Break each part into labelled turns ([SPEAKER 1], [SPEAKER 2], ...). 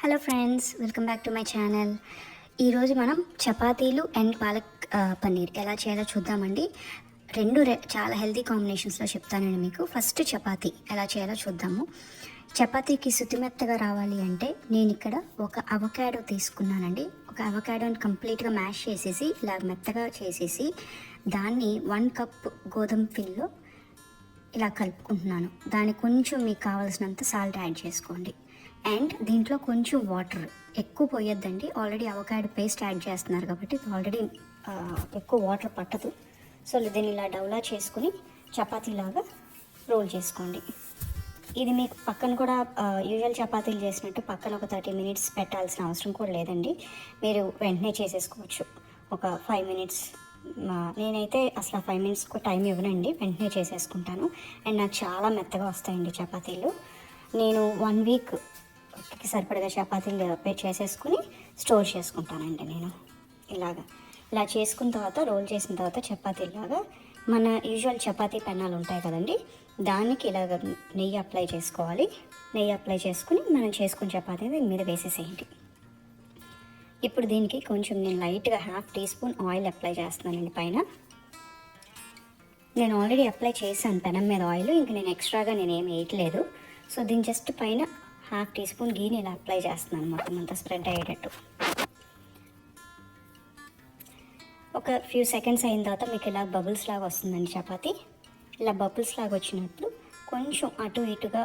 [SPEAKER 1] Hello friends, welcome back to my channel. ఈరోజు మనం చపాతీలు అండ్ పాలక్ పన్నీర్ ఎలా చేయాలో చూద్దామండి. చాలా హెల్తీ కాంబినేషన్స్లో చెప్తానండి మీకు. ఫస్ట్ చపాతీ ఎలా చేయాలో చూద్దాము. చపాతీకి శుతిమెత్తగా రావాలి అంటే నేను ఇక్కడ ఒక అవకాడో తీసుకున్నానండి. ఒక అవకాడోని కంప్లీట్గా మ్యాష్ చేసేసి ఇలా మెత్తగా చేసేసి దాన్ని 1 కప్ గోధుమ పిండిలో ఇలా కలుపుకుంటున్నాను. దానికి కొంచెం మీకు కావాల్సినంత సాల్ట్ యాడ్ చేసుకోండి. అండ్ దీంట్లో కొంచెం వాటర్ ఎక్కువ పోయొద్దండి. ఆల్రెడీ అవకాడో పేస్ట్ యాడ్ చేస్తున్నారు కాబట్టి ఆల్రెడీ ఎక్కువ వాటర్ పట్టదు. సో దీన్ని ఇలా డౌలా చేసుకుని చపాతీలాగా రోల్ చేసుకోండి. ఇది మీకు పక్కన కూడా యూజువల్ చపాతీలు చేసినట్టు పక్కన ఒక 30 మినిట్స్ పెట్టాల్సిన అవసరం కూడా లేదండి. మీరు వెంటనే చేసేసుకోవచ్చు. ఒక 5 మినిట్స్. నేనైతే అసలు 5 మినిట్స్ టైం ఇవ్వనండి, వెంటనే చేసేసుకుంటాను. అండ్ నాకు చాలా మెత్తగా వస్తాయండి చపాతీలు. నేను 1 వీక్కి సరిపడగా చపాతీలు చేసేసుకుని స్టోర్ చేసుకుంటానండి. నేను ఇలా చేసుకున్న తర్వాత రోల్ చేసిన తర్వాత చపాతీలాగా మన యూజువల్ చపాతీ పెన్నాలు ఉంటాయి కదండి, దానికి ఇలాగ నెయ్యి అప్లై చేసుకోవాలి. నెయ్యి అప్లై చేసుకుని మనం చేసుకున్న చపాతీ దీని మీద వేసేసేయండి. ఇప్పుడు దీనికి కొంచెం నేను లైట్గా 1/2 టీ స్పూన్ ఆయిల్ అప్లై చేస్తున్నానండి పైన. నేను ఆల్రెడీ అప్లై చేశాను పెనం మీద ఆయిల్, ఇంక నేను ఎక్స్ట్రాగా నేనేం వేయట్లేదు. సో దీని జస్ట్ పైన 1/2 టీ స్పూన్ గీని ఇలా అప్లై చేస్తున్నాను, మొత్తం అంతా స్ప్రెడ్ అయ్యేటట్టు. ఒక ఫ్యూ సెకండ్స్ అయిన తర్వాత మీకు ఇలా బబుల్స్ లాగా వస్తుందండి చపాతీ. ఇలా బబుల్స్ లాగా వచ్చినప్పుడు కొంచెం అటు ఇటుగా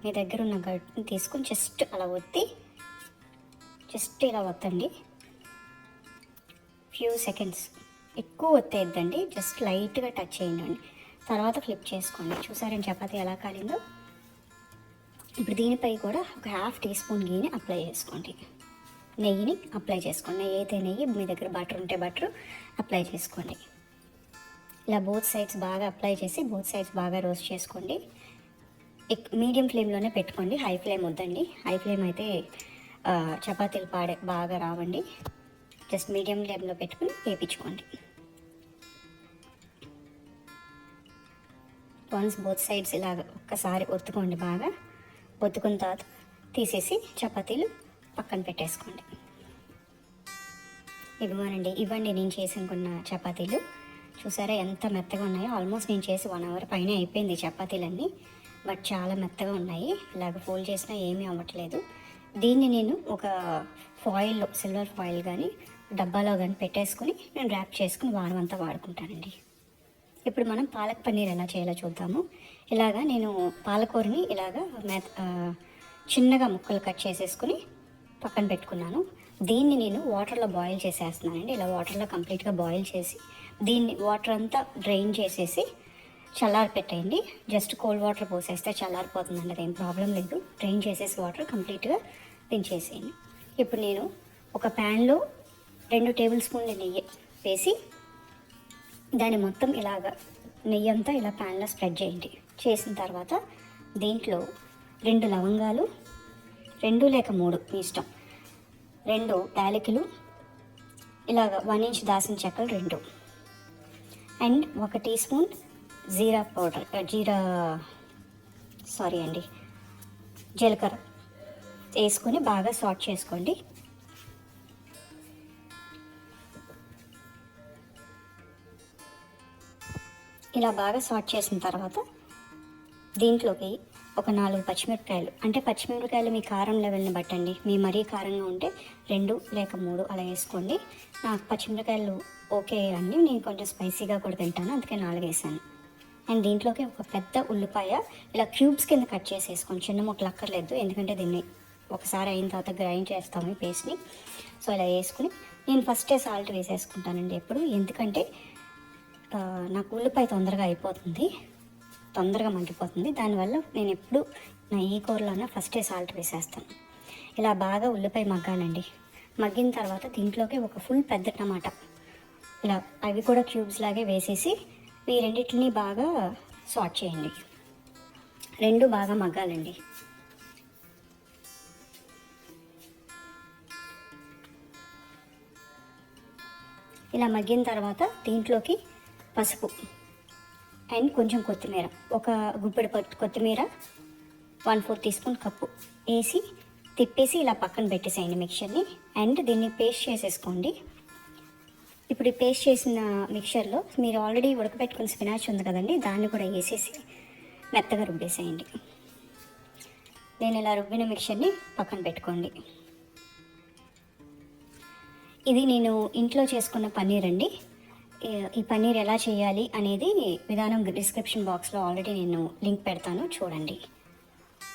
[SPEAKER 1] మీ దగ్గర ఉన్న గడ్డని తీసుకొని జస్ట్ అలా ఒత్తి ఇలా ఒత్తండి. ఫ్యూ సెకండ్స్, ఎక్కువ ఒత్తేద్దండి, జస్ట్ లైట్గా టచ్ చేయండి. తర్వాత ఫ్లిప్ చేసుకోండి. చూసారని చపాతీ ఎలా కాలిందో. ఇప్పుడు దీనిపై కూడా ఒక 1/2 టీ స్పూన్ గీని అప్లై చేసుకోండి. నెయ్యిని అప్లై చేసుకోండి. నెయ్యి అయితే నెయ్యి, మీ దగ్గర బటర్ ఉంటే బటర్ అప్లై చేసుకోండి. ఇలా బోత్ సైడ్స్ బాగా అప్లై చేసి బోత్ సైడ్స్ బాగా రోస్ట్ చేసుకోండి. మీడియం ఫ్లేమ్లోనే పెట్టుకోండి, హై ఫ్లేమ్ వద్దండి. హై ఫ్లేమ్ అయితే చపాతీలు బాగా రావండి. జస్ట్ మీడియం ఫ్లేమ్లో పెట్టుకుని వేయించుకోండి. వన్స్ బోత్ సైడ్స్ ఇలాగ ఒక్కసారి ఒత్తుకోండి. బాగా ఒత్తుకున్న తర్వాత తీసేసి చపాతీలు పక్కన పెట్టేసుకోండి. ఇవ్వండి నేను చేసుకున్న చపాతీలు. చూసారా ఎంత మెత్తగా ఉన్నాయో. ఆల్మోస్ట్ నేను చేసి 1 అవర్ పైన అయిపోయింది చపాతీలన్నీ, బట్ చాలా మెత్తగా ఉన్నాయి. ఇలాగ ఫోల్డ్ చేసినా ఏమీ అవ్వట్లేదు. దీన్ని నేను ఒక ఫాయిల్లో, సిల్వర్ ఫాయిల్ కానీ డబ్బాలో కానీ పెట్టేసుకుని నేను ర్యాప్ చేసుకుని వారం అంతా వాడుకుంటానండి. ఇప్పుడు మనం పాలక్ పన్నీర్ ఎలా చేయాలో చూద్దాము. నేను పాలకూరని చిన్నగా ముక్కలు కట్ చేసేసుకుని పక్కన పెట్టుకున్నాను. దీన్ని నేను వాటర్లో బాయిల్ చేసేస్తున్నానండి. ఇలా వాటర్లో కంప్లీట్గా బాయిల్ చేసి దీన్ని వాటర్ అంతా డ్రైన్ చేసేసి చల్లారి పెట్టేయండి. జస్ట్ కోల్డ్ వాటర్ పోసేస్తే చల్లారిపోతుందండి, అదేం ప్రాబ్లం లేదు. డ్రైన్ చేసేసి వాటర్ కంప్లీట్గా దించేసేయండి. ఇప్పుడు నేను ఒక ప్యాన్లో 2 టేబుల్ స్పూన్ల నెయ్యి వేసి దాన్ని మొత్తం నెయ్యి అంతా ఇలా ప్యాన్లో స్ప్రెడ్ చేయండి. చేసిన తర్వాత దీంట్లో 2 లవంగాలు, 2 లేక 3 మీ ఇష్టం, 2 యాలకులు, 1 ఇంచ్ దాల్చిన చెక్కలు 2, అండ్ 1 టీ స్పూన్ జీలకర్ర వేసుకొని బాగా సాట్ చేసుకోండి. ఇలా బాగా సాట్ చేసిన తర్వాత దీంట్లోకి ఒక 4 పచ్చిమిరపకాయలు, అంటే పచ్చిమిరపకాయలు మీ కారం లెవెల్ని బట్టండి. మీ మరీ కారంగా ఉంటే 2 లేక 3 అలా వేసుకోండి. నాకు పచ్చిమిరపకాయలు ఓకే అండి, నేను కొంచెం స్పైసీగా కూడా తింటాను, అందుకే 4 వేసాను. అండ్ దీంట్లోకి ఒక పెద్ద ఉల్లిపాయ ఇలా క్యూబ్స్ కింద కట్ చేసేసుకోండి. చిన్న ముక్కలు అక్కర్లేదు, ఎందుకంటే దీన్ని ఒకసారి అయిన తర్వాత గ్రైండ్ చేస్తాము ఈ పేస్ట్ని. సో ఇలా వేసుకుని నేను ఫస్టే సాల్ట్ వేసేసుకుంటానండి ఎప్పుడు, ఎందుకంటే నాకు ఉల్లిపాయ తొందరగా అయిపోతుంది, తొందరగా మగ్గిపోతుంది. దానివల్ల నేను ఎప్పుడు నా ఈ కూరలోనే ఫస్టే సాల్ట్ వేసేస్తాను. ఇలా బాగా ఉల్లిపాయ మగ్గాలండి. మగ్గిన తర్వాత దీంట్లోకి ఒక ఫుల్ పెద్ద టమాటా అవి కూడా క్యూబ్స్ లాగే వేసేసి ఈ రెండింటిని బాగా సాట్ చేయండి. 2 బాగా మగ్గాలండి. ఇలా మగ్గిన తర్వాత దీంట్లోకి పసుపు అండ్ కొంచెం కొత్తిమీర, ఒక గుప్పెడు కొత్తిమీర 1/4 టీ స్పూన్ కప్పు వేసి తిప్పేసి ఇలా పక్కన పెట్టేసేయండి మిక్చర్ని. అండ్ దీన్ని పేస్ట్ చేసేసుకోండి. ఇప్పుడు ఈ పేస్ట్ చేసిన మిక్చర్లో మీరు ఆల్రెడీ ఉడకబెట్టుకున్న స్పినాచ్ ఉంది కదండి, దాన్ని కూడా వేసేసి మెత్తగా రుబ్బేసేయండి. నేను ఇలా రుబ్బిన మిక్చర్ని పక్కన పెట్టుకోండి. ఇది నేను ఇంట్లో చేసుకున్న పన్నీర్ అండి. ఈ పన్నీర్ ఎలా చేయాలి అనేది విధానం డిస్క్రిప్షన్ బాక్స్లో ఆల్రెడీ నేను లింక్ పెడతాను, చూడండి.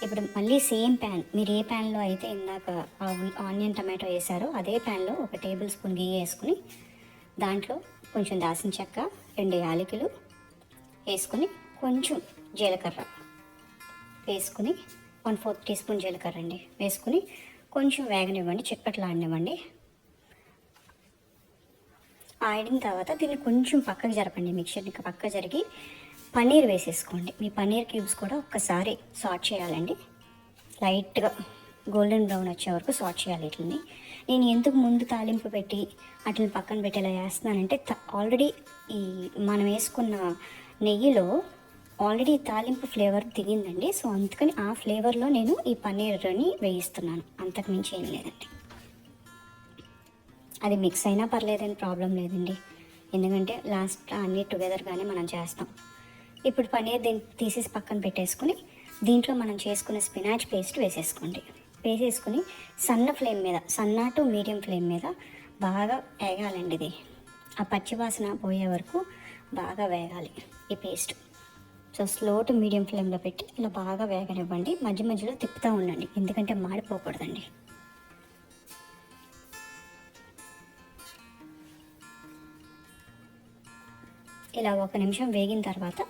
[SPEAKER 1] ఇప్పుడు మళ్ళీ సేమ్ ప్యాన్, మీరు ఏ ప్యాన్లో అయితే ఇందాక ఆనియన్ టమాటో వేసారో అదే ప్యాన్లో 1 టేబుల్ స్పూన్ గీ వేసుకుని దాంట్లో కొంచెం దాల్చిన చెక్క, 2 యాలకులు వేసుకుని కొంచెం జీలకర్ర వేసుకుని 1/4 టీ స్పూన్ జీలకర్ర అండి వేసుకుని కొంచెం వేగనివ్వండి, చిక్కట్లాడనివ్వండి. ఆడిన తర్వాత దీన్ని కొంచెం పక్కకు జరపండి, మిక్చర్ని పక్కకు జరిగి పన్నీర్ వేసేసుకోండి. మీ పన్నీర్ క్యూబ్స్ కూడా ఒక్కసారి సాట్ చేయాలండి. లైట్గా గోల్డెన్ బ్రౌన్ వచ్చే వరకు సాట్ చేయాలి వీటిని. నేను ఎందుకు ముందు తాలింపు పెట్టి వాటిని పక్కన పెట్టి ఇలా వేస్తున్నానంటే ఆల్రెడీ ఈ మనం వేసుకున్న నెయ్యిలో ఆల్రెడీ తాలింపు ఫ్లేవర్ దిగిందండి. సో అందుకని ఆ ఫ్లేవర్లో నేను ఈ పన్నీర్ని వేయిస్తున్నాను, అంతకుమించి ఏం లేదండి. అది మిక్స్ అయినా పర్లేదని ప్రాబ్లం లేదండి, ఎందుకంటే లాస్ట్ అన్నీ టుగెదర్గానే మనం చేస్తాం. ఇప్పుడు పన్నీర్ దీన్ని తీసేసి పక్కన పెట్టేసుకుని దీంట్లో మనం చేసుకున్న స్పినాచ్ పేస్ట్ వేసేసుకోండి. వేసేసుకుని సన్న ఫ్లేమ్ మీద, సన్న టు మీడియం ఫ్లేమ్ మీద బాగా వేగాలండి. ఇది ఆ పచ్చివాసన పోయే వరకు బాగా వేగాలి ఈ paste. So slow to medium ఫ్లేమ్లో పెట్టి ఇలా బాగా వేగనివ్వండి. మధ్య మధ్యలో తిప్పుతూ ఉండండి, ఎందుకంటే మాడిపోకూడదండి. ఇలా 1 నిమిషం వేగిన తర్వాత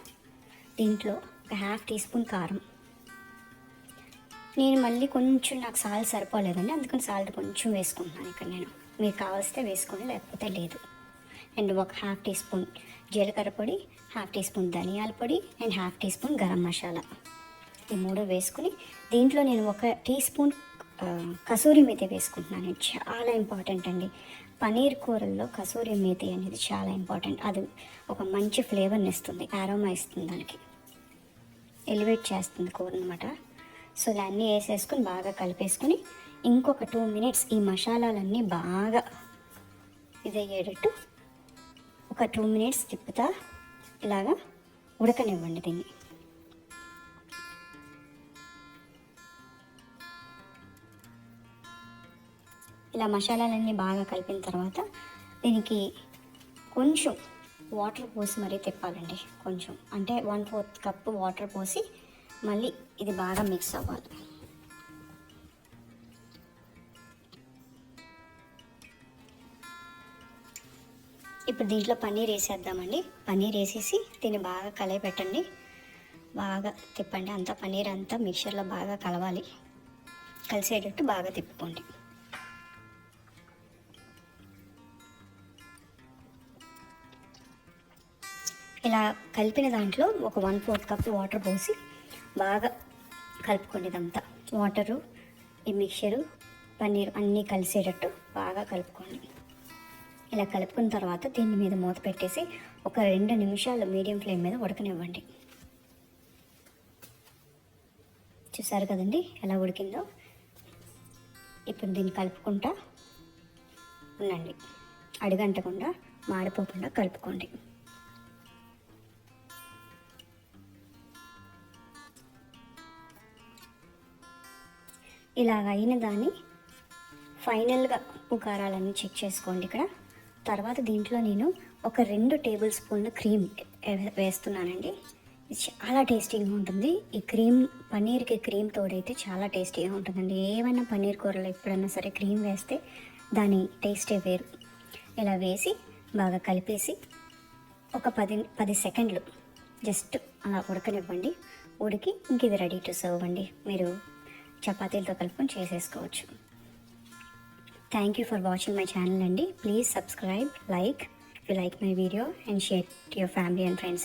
[SPEAKER 1] దీంట్లో 1/2 టీ స్పూన్ కారం. నేను మళ్ళీ కొంచెం నాకు సాల్ట్ సరిపోలేదండి, అందుకని సాల్ట్ కొంచెం వేసుకుంటున్నాను ఇక్కడ నేను. మీకు కావలిస్తే వేసుకోండి, లేకపోతే లేదు. అండ్ 1/2 టీ స్పూన్ జీలకర్ర పొడి, 1/2 టీ స్పూన్ ధనియాల పొడి and 1/2 teaspoon garam masala. ఈ 3 వేసుకుని దీంట్లో నేను 1 టీ స్పూన్ కసూరి మేతి వేసుకుంటున్నాను. చాలా ఇంపార్టెంట్ అండి, పన్నీర్ కూరల్లో కసూరి మేతి అనేది చాలా ఇంపార్టెంట్. అది ఒక మంచి ఫ్లేవర్ని ఇస్తుంది, ఆరోమా ఇస్తుంది, దానికి ఎలివేట్ చేస్తుంది కూర అనమాట. సో దాన్ని వేసేసుకుని బాగా కలిపేసుకుని ఇంకొక 2 మినిట్స్ ఈ మసాలాలన్నీ బాగా ఇదయ్యేటట్టు ఒక 2 మినిట్స్ తిప్పుతా ఇలాగా ఉడకనివ్వండి దీన్ని. ఇలా మసాలాలన్నీ బాగా కలిపిన తర్వాత దీనికి కొంచెం వాటర్ పోసి మరీ తిప్పాలండి. కొంచెం అంటే 1/4 కప్పు వాటర్ పోసి మళ్ళీ ఇది బాగా మిక్స్ అవ్వాలి. ఇప్పుడు దీంట్లో పన్నీర్ వేసేద్దామండి. పన్నీర్ వేసేసి దీన్ని బాగా కలయపెట్టండి, బాగా తిప్పండి. అంతా పన్నీర్ అంతా మిక్చర్లో బాగా కలవాలి, కలిసేటట్టు బాగా తిప్పుకోండి. ఇలా కలిపిన దాంట్లో ఒక 1/4 కప్ వాటర్ పోసి బాగా కలుపుకోండి. ఇదంతా వాటరు, ఈ మిక్చరు, పన్నీర్ అన్నీ కలిసేటట్టు బాగా కలుపుకోండి. ఇలా కలుపుకున్న తర్వాత దీని మీద మూత పెట్టేసి ఒక 2 నిమిషాలు మీడియం ఫ్లేమ్ మీద ఉడకనివ్వండి. చూసారు కదండి ఎలా ఉడికిందో. ఇప్పుడు దీన్ని కలుపుకుంటా ఉండండి, అడుగంటకుండా మాడిపోకుండా కలుపుకోండి. ఇలాగ అయిన దాన్ని ఫైనల్గా ఉప్పు కారాలన్నీ చెక్ చేసుకోండి ఇక్కడ. తర్వాత దీంట్లో నేను ఒక 2 టేబుల్ స్పూన్ల క్రీమ్ వేస్తున్నానండి. ఇది చాలా టేస్టీగా ఉంటుంది. ఈ క్రీమ్ పన్నీర్కి క్రీమ్ తోడైతే చాలా టేస్టీగా ఉంటుందండి. ఏమైనా పన్నీర్ కూరలో ఎప్పుడన్నా సరే క్రీమ్ వేస్తే దాని టేస్టే వేరు. ఇలా వేసి బాగా కలిపేసి ఒక 10 సెకండ్లు జస్ట్ అలా ఉడకనివ్వండి. ఉడికి ఇంక ఇది రెడీ టు సర్వ్ అండి. మీరు చపాతీలతో కలుపుకొని చేసేసుకోవచ్చు. Thank you for watching my channel అండి. Please subscribe, like if you like my video and share to your family and friends.